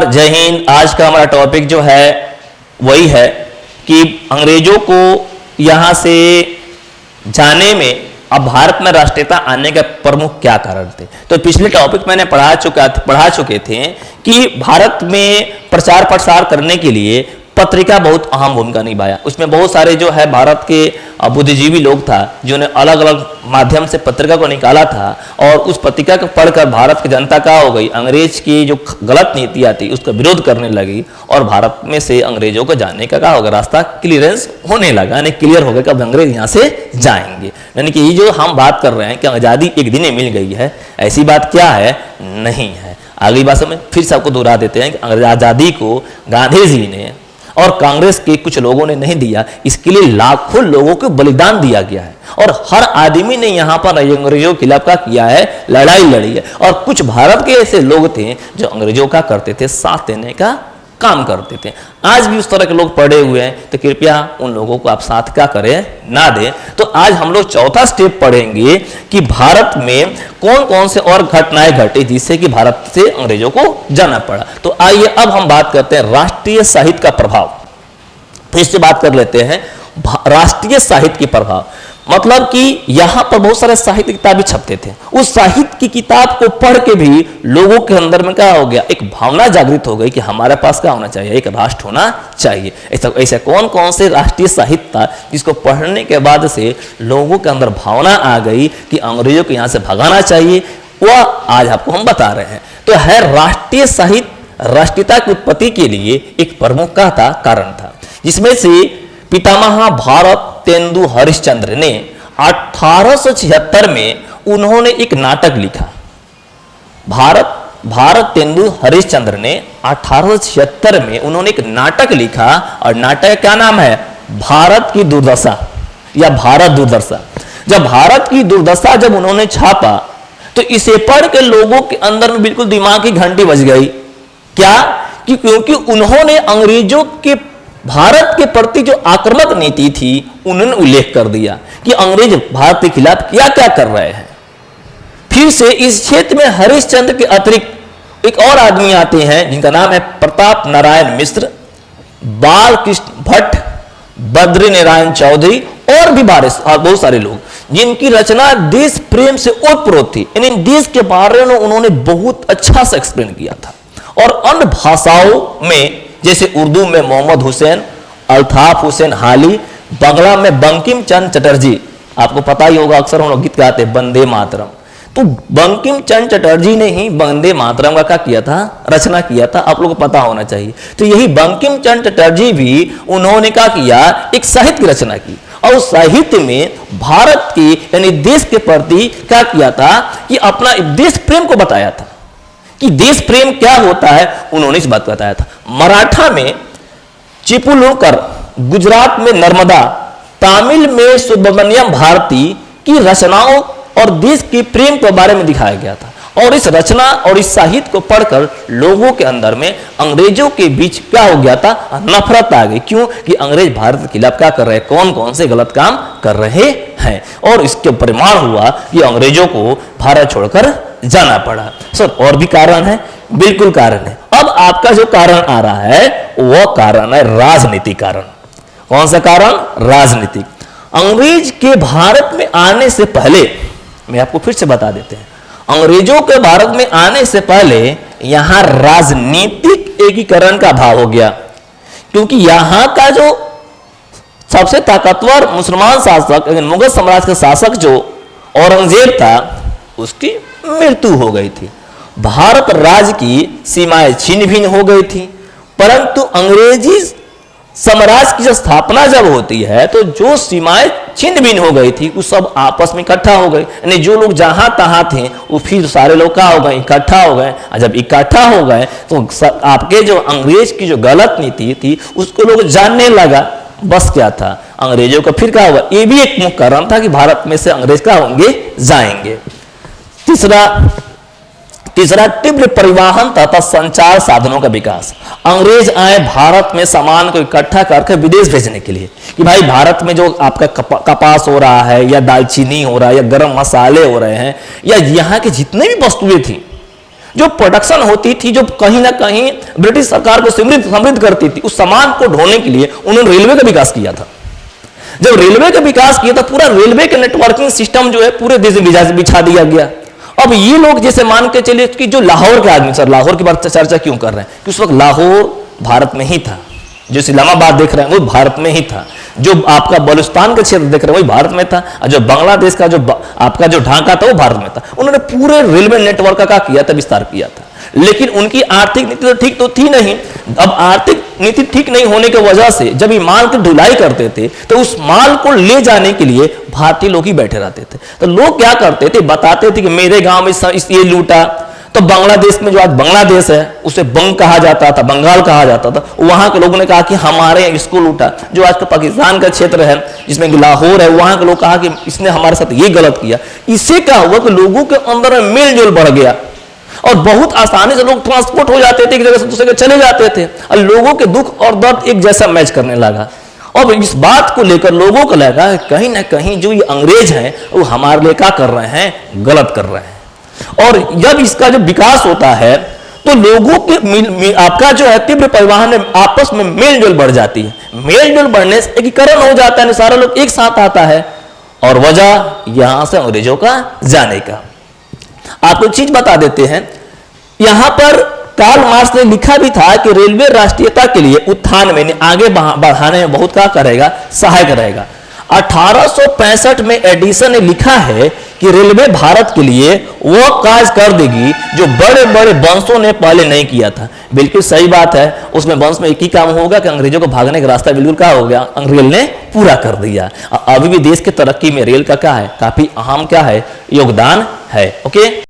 नमस्कार, जय हिंद। आज का हमारा टॉपिक जो है वही है कि अंग्रेजों को यहाँ से जाने में अब भारत में राष्ट्रीयता आने के प्रमुख क्या कारण थे। तो पिछले टॉपिक मैंने पढ़ा चुके थे कि भारत में प्रचार प्रसार करने के लिए पत्रिका बहुत अहम भूमिका निभाया। उसमें बहुत सारे जो है भारत के बुद्धिजीवी लोग था जिन्होंने अलग अलग माध्यम से पत्रिका को निकाला था, और उस पत्रिका को पढ़कर भारत की जनता क्या हो गई, अंग्रेज की जो गलत नीतियाँ थी उसका विरोध करने लगी, और भारत में से अंग्रेजों को जाने का क्या होगा, रास्ता क्लियरेंस होने लगा, यानी क्लियर हो गया कि अब अंग्रेज यहाँ से जाएंगे। यानी कि ये जो हम बात कर रहे हैं कि आज़ादी एक दिन में मिल गई है, ऐसी बात क्या है, नहीं है। अगली बात में फिर सबको दोहरा देते हैं कि आज़ादी को गांधी जी ने और कांग्रेस के कुछ लोगों ने नहीं दिया, इसके लिए लाखों लोगों को बलिदान दिया गया है, और हर आदमी ने यहाँ पर अंग्रेजों के खिलाफ का किया है, लड़ाई लड़ी है। और कुछ भारत के ऐसे लोग थे जो अंग्रेजों का करते थे, साथ देने का काम करते थे। आज भी उस तरह के लोग पड़े हुए हैं, तो कृपया उन लोगों को आप साथ क्या करें, ना दें। तो आज हम लोग चौथा स्टेप पढ़ेंगे कि भारत में कौन कौन से और घटनाएं घटी जिससे कि भारत से अंग्रेजों को जाना पड़ा। तो आइए अब हम बात करते हैं राष्ट्रीय साहित्य का प्रभाव। फिर से बात कर लेते हैं राष्ट्रीय साहित्य के प्रभाव। मतलब कि यहां पर बहुत सारे साहित्य किताबें छपते थे, उस साहित्य की किताब को पढ़ के भी लोगों के अंदर में क्या हो गया, एक भावना जागृत हो गई कि हमारे पास क्या होना चाहिए, एक राष्ट्र होना चाहिए। ऐसा कौन कौन से राष्ट्रीय साहित्य था जिसको पढ़ने के बाद से लोगों के अंदर भावना आ गई कि अंग्रेजों को यहां से भगाना चाहिए, वह आज आपको हम बता रहे हैं। तो है राष्ट्रीय साहित्य राष्ट्रीयता की उत्पत्ति के लिए एक प्रमुख का था, कारण था, जिसमें से पितामह भारत तेंदु हरिश्चंद्र ने 1876 में उन्होंने एक नाटक लिखा। भारत तेंदु हरिश्चंद्र ने 1876 में उन्होंने एक नाटक लिखा, और नाटक क्या नाम है, भारत की दुर्दशा या भारत दुर्दशा। जब भारत की दुर्दशा जब उन्होंने छापा तो इसे पढ़ के लोगों के अंदर में बिल्कुल दिमाग की घंटी बज गई। क्या कि क्योंकि उन्होंने अंग्रेजों के भारत के प्रति जो आक्रामक नीति थी उन्होंने उल्लेख कर दिया कि अंग्रेज भारत के खिलाफ क्या क्या कर रहे हैं। फिर से इस क्षेत्र में हरिश्चंद्र के अतिरिक्त एक और आदमी आते हैं जिनका नाम है प्रताप नारायण मिश्र, बाल कृष्ण भट्ट, बद्री नारायण चौधरी और भी बहुत सारे लोग जिनकी रचना देश प्रेम से ओतप्रोत थी। इन देश के बारे में उन्होंने बहुत अच्छा से एक्सप्लेन किया था। और अन्य भाषाओं में जैसे उर्दू में मोहम्मद हुसैन, अल्ताफ हुसैन हाली, बांग्ला में बंकिम चंद्र चटर्जी, आपको पता ही होगा अक्सर हम लोग गीत गाते हैं वंदे मातरम, तो बंकिम चंद्र चटर्जी ने ही वंदे मातरम का क्या किया था, रचना किया था, आप लोगों को पता होना चाहिए। तो यही बंकिम चंद्र चटर्जी भी उन्होंने क्या किया, एक साहित्य की रचना की, और उस साहित्य में भारत के यानी देश के प्रति क्या किया था कि अपना देश प्रेम को बताया था कि देश प्रेम क्या होता है, उन्होंने इस बात को बताया था। मराठा में चिपलूणकर, गुजरात में नर्मदा, तमिल में सुब्रमण्यम भारती की रचनाओं और देश के प्रेम के बारे में दिखाया गया था। और इस रचना और इस साहित्य को पढ़कर लोगों के अंदर में अंग्रेजों के बीच क्या हो गया था, नफरत आ गई। क्यों कि अंग्रेज भारत के खिलाफ क्या कर रहे हैं, कौन कौन से गलत काम कर रहे हैं, और इसके परिणाम हुआ कि अंग्रेजों को भारत छोड़कर जाना पड़ा। सर और भी कारण है, बिल्कुल कारण है। अब आपका जो कारण आ रहा है वह कारण है राजनीतिक कारण। कौन सा कारण, राजनीतिक। अंग्रेज के भारत में आने से पहले, मैं आपको फिर से बता देते हैं, अंग्रेजों के भारत में आने से पहले यहां राजनीतिक एकीकरण का अभाव हो गया, क्योंकि यहां का जो सबसे ताकतवर मुसलमान शासक, मुगल साम्राज्य का शासक जो औरंगजेब था, उसकी मृत्यु हो गई थी। भारत राज्य की सीमाएं छिन्न भिन्न हो गई थी। परंतु अंग्रेजी साम्राज्य की जब स्थापना जब होती है तो जो सीमाएं छिन्न भिन्न हो गई थी वो सब आपस में इकट्ठा हो गए, यानी जो लोग जहां तहां थे वो फिर सारे लोग क्या हो गए, इकट्ठा हो गए। और जब इकट्ठा हो गए तो आपके जो अंग्रेज की जो गलत नीति थी उसको लोग जानने लगा। बस क्या था, अंग्रेजों का फिर क्या होगा, ये भी एक मुख्य कारण था कि भारत में से अंग्रेज क्या होंगे, जाएंगे। तीसरा तीव्र परिवहन तथा संचार साधनों का विकास। अंग्रेज आए भारत में सामान को इकट्ठा करके विदेश भेजने के लिए कि भाई भारत में जो आपका कपास हो रहा है या दालचीनी हो रहा है या गरम मसाले हो रहे हैं या यहाँ के जितने भी वस्तुएं थी जो प्रोडक्शन होती थी, जो कहीं ना कहीं ब्रिटिश सरकार को समृद्ध करती थी, उस सामान को ढोने के लिए उन्होंने रेलवे का विकास किया था। जब रेलवे का विकास किया तो पूरा रेलवे के नेटवर्किंग सिस्टम जो है पूरे देश में बिछा दिया गया। अब ये लोग जैसे मान के चलिए कि जो लाहौर के आदमी, सर लाहौर की बात चर्चा क्यों कर रहे हैं कि उस वक्त लाहौर भारत में ही था, जो इस्लामाबाद देख रहे हैं वो भारत में ही था, जो आपका बलूचिस्तान का क्षेत्र देख रहे हैं वही भारत में था, और जो बांग्लादेश का जो आपका जो ढाका था वो भारत में था। उन्होंने पूरे रेलवे नेटवर्क का किया था, विस्तार किया था, लेकिन उनकी आर्थिक नीति तो ठीक तो थी नहीं। अब आर्थिक नीति ठीक नहीं होने की वजह से जब ये माल की ढुलाई करते थे तो उस माल को ले जाने के लिए भारतीय लोग ही बैठे रहते थे। तो लोग क्या करते थे, बताते थे कि मेरे गांव में ये लूटा, तो बांग्लादेश में जो आज बांग्लादेश है उसे बंग कहा जाता था, बंगाल कहा जाता था, वहां के लोगों ने कहा कि हमारे इसको लूटा। जो आज का पाकिस्तान का क्षेत्र है जिसमें लाहौर है, वहां के लोग कहा कि इसने हमारे साथ ये गलत किया। इससे क्या हुआ कि लोगों के अंदर में मेल जोल बढ़ गया और बहुत आसानी से लोग ट्रांसपोर्ट हो जाते थे, एक जगह से दूसरे जगह चले जाते थे, और लोगों के दुख और दर्द एक जैसा मैच करने लगा। और इस बात को लेकर लोगों को लगा कहीं ना कहीं जो ये अंग्रेज हैं वो हमारे लिए क्या कर रहे हैं, गलत कर रहे हैं। और जब इसका जब विकास होता है तो लोगों के आपका जो है तीव्र परिवहन में आपस में मेल जोल बढ़ जाती है। मेल जोल बढ़ने से एकीकरण हो जाता है, सारा लोग एक साथ आता है, और वजह यहां से अंग्रेजों का जाने का। आपको चीज बता देते हैं, यहां पर कार्ल मार्क्स ने लिखा भी था कि रेलवे राष्ट्रीयता के लिए उत्थान में आगे बढ़ाने में बहुत क्या करेगा, सहायक रहेगा। 1865 में एडिसन ने लिखा है कि रेलवे भारत के लिए वो कार्य कर देगी जो बड़े बड़े वंशों ने पहले नहीं किया था। बिल्कुल सही बात है, उसमें वंश में एक ही काम होगा कि अंग्रेजों को भागने का रास्ता बिल्कुल क्या हो गया, रेल ने पूरा कर दिया। अभी भी देश की तरक्की में रेल का क्या है, काफी अहम क्या है, योगदान है। ओके।